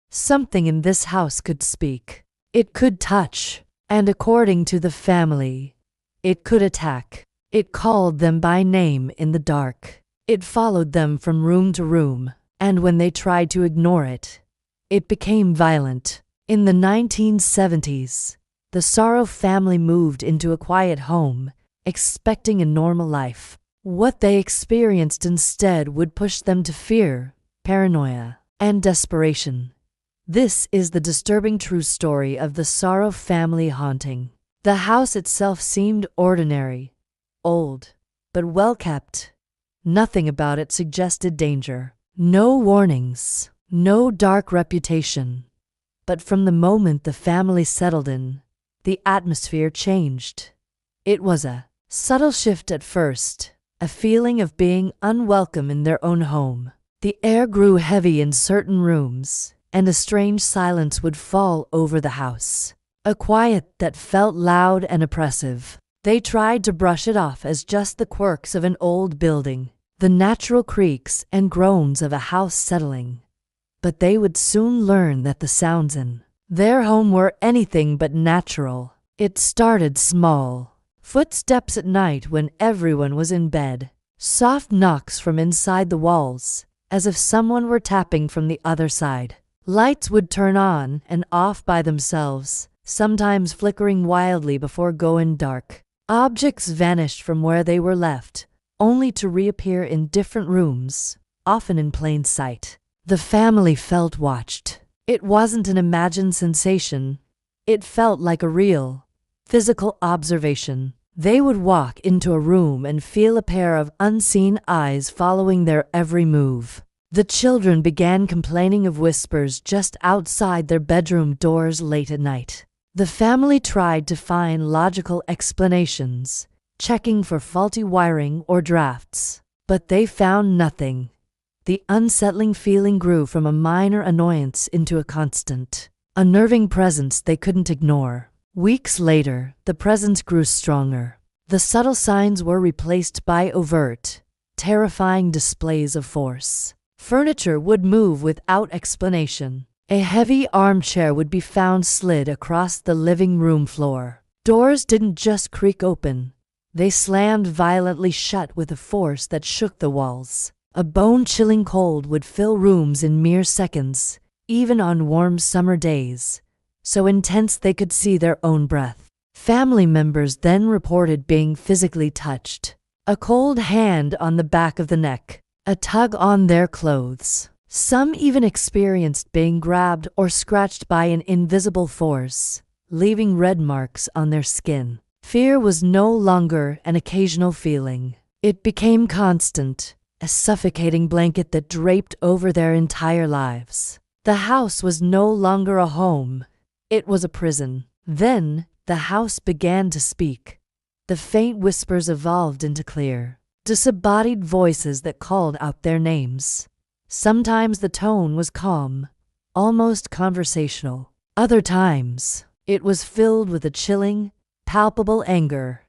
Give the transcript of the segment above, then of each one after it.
Something in this house could speak. It could touch, and according to the family, it could attack. It called them by name in the dark. It followed them from room to room, and when they tried to ignore it, it became violent. In the 1970s, the Sarro family moved into a quiet home, expecting a normal life. What they experienced instead would push them to fear, paranoia, and desperation. This is the disturbing true story of the Sarro family haunting. The house itself seemed ordinary, old, but well kept. Nothing about it suggested danger. No warnings, no dark reputation. But from the moment the family settled in, the atmosphere changed. It was a subtle shift at first, a feeling of being unwelcome in their own home. The air grew heavy in certain rooms, and a strange silence would fall over the house. A quiet that felt loud and oppressive. They tried to brush it off as just the quirks of an old building, the natural creaks and groans of a house settling. But they would soon learn that the sounds in their home were anything but natural. It started small. Footsteps at night when everyone was in bed. Soft knocks from inside the walls, as if someone were tapping from the other side. Lights would turn on and off by themselves, sometimes flickering wildly before going dark. Objects vanished from where they were left, only to reappear in different rooms, often in plain sight. The family felt watched. It wasn't an imagined sensation. It felt like a real, physical observation. They would walk into a room and feel a pair of unseen eyes following their every move. The children began complaining of whispers just outside their bedroom doors late at night. The family tried to find logical explanations, checking for faulty wiring or drafts, but they found nothing. The unsettling feeling grew from a minor annoyance into a constant, unnerving presence they couldn't ignore. Weeks later, the presence grew stronger. The subtle signs were replaced by overt, terrifying displays of force. Furniture would move without explanation. A heavy armchair would be found slid across the living room floor. Doors didn't just creak open. They slammed violently shut with a force that shook the walls. A bone-chilling cold would fill rooms in mere seconds, even on warm summer days, so intense they could see their own breath. Family members then reported being physically touched. A cold hand on the back of the neck, a tug on their clothes. Some even experienced being grabbed or scratched by an invisible force, leaving red marks on their skin. Fear was no longer an occasional feeling. It became constant, a suffocating blanket that draped over their entire lives. The house was no longer a home. It was a prison. Then, the house began to speak. The faint whispers evolved into clear, disembodied voices that called out their names. Sometimes the tone was calm, almost conversational. Other times, it was filled with a chilling, palpable anger.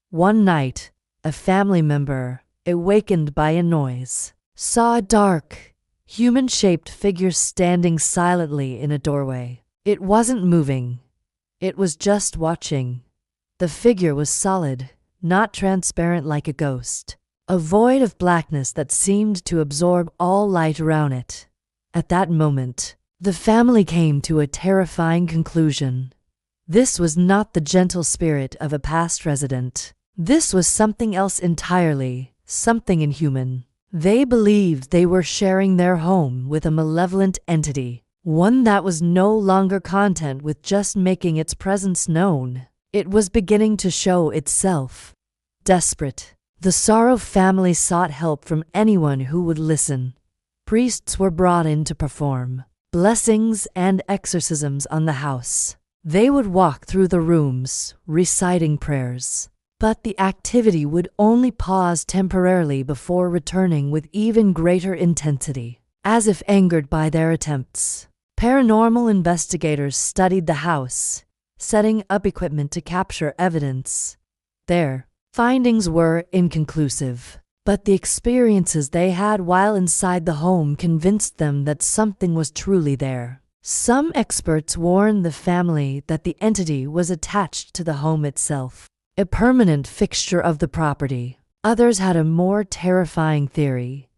One night, a family member, awakened by a noise, saw a dark, human-shaped figure standing silently in a doorway. It wasn't moving. It was just watching. The figure was solid, not transparent like a ghost. A void of blackness that seemed to absorb all light around it. At that moment, the family came to a terrifying conclusion. This was not the gentle spirit of a past resident. This was something else entirely, something inhuman. They believed they were sharing their home with a malevolent entity, one that was no longer content with just making its presence known. It was beginning to show itself. Desperate, the Sarro family sought help from anyone who would listen. Priests were brought in to perform blessings and exorcisms on the house. They would walk through the rooms, reciting prayers. But the activity would only pause temporarily before returning with even greater intensity. As if angered by their attempts, paranormal investigators studied the house, setting up equipment to capture evidence. Their findings were inconclusive, but the experiences they had while inside the home convinced them that something was truly there. Some experts warned the family that the entity was attached to the home itself, a permanent fixture of the property. Others had a more terrifying theory.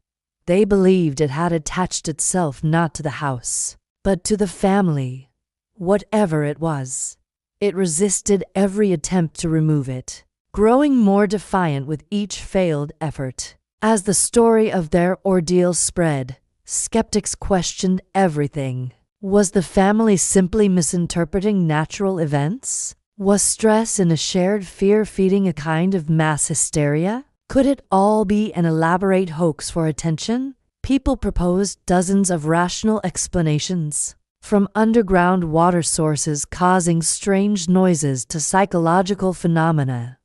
They believed it had attached itself not to the house, but to the family. Whatever it was, it resisted every attempt to remove it, growing more defiant with each failed effort. As the story of their ordeal spread, skeptics questioned everything. Was the family simply misinterpreting natural events? Was stress and a shared fear feeding a kind of mass hysteria? Could it all be an elaborate hoax for attention? People proposed dozens of rational explanations, from underground water sources causing strange noises to psychological phenomena.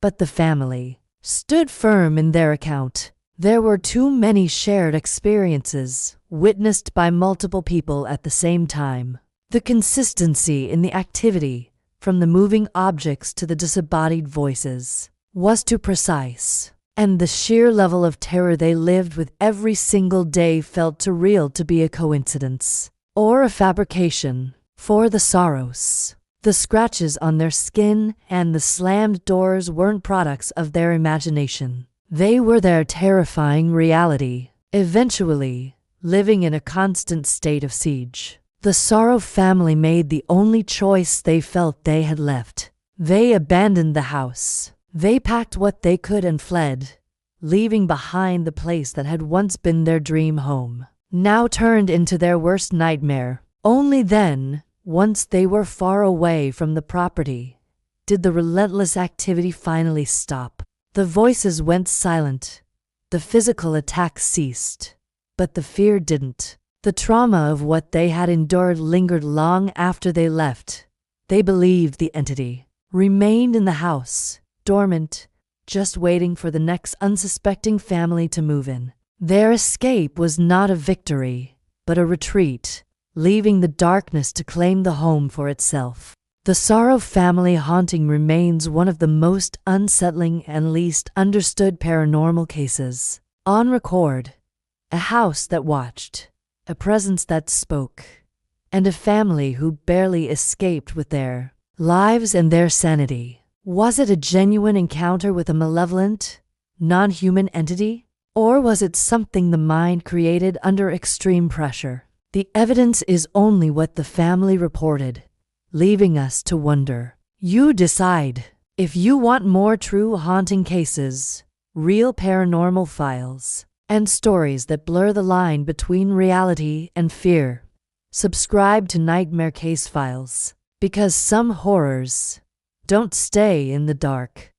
But the family stood firm in their account. There were too many shared experiences, witnessed by multiple people at the same time. The consistency in the activity, from the moving objects to the disembodied voices, was too precise, and the sheer level of terror they lived with every single day felt too real to be a coincidence or a fabrication. For the Sarros, the scratches on their skin and the slammed doors weren't products of their imagination. They were their terrifying reality, eventually living in a constant state of siege. The Sarro family made the only choice they felt they had left. They abandoned the house. They packed what they could and fled, leaving behind the place that had once been their dream home, now turned into their worst nightmare. Only then, once they were far away from the property, did the relentless activity finally stop. The voices went silent, the physical attacks ceased, but the fear didn't. The trauma of what they had endured lingered long after they left. They believed the entity remained in the house, dormant, just waiting for the next unsuspecting family to move in. Their escape was not a victory, but a retreat, leaving the darkness to claim the home for itself. The Sarro family haunting remains one of the most unsettling and least understood paranormal cases on record. A house that watched, a presence that spoke, and a family who barely escaped with their lives and their sanity. Was it a genuine encounter with a malevolent, non-human entity? Or was it something the mind created under extreme pressure? The evidence is only what the family reported, leaving us to wonder. You decide. If you want more true haunting cases, real paranormal files, and stories that blur the line between reality and fear, subscribe to Nightmare Case Files, because some horrors don't stay in the dark.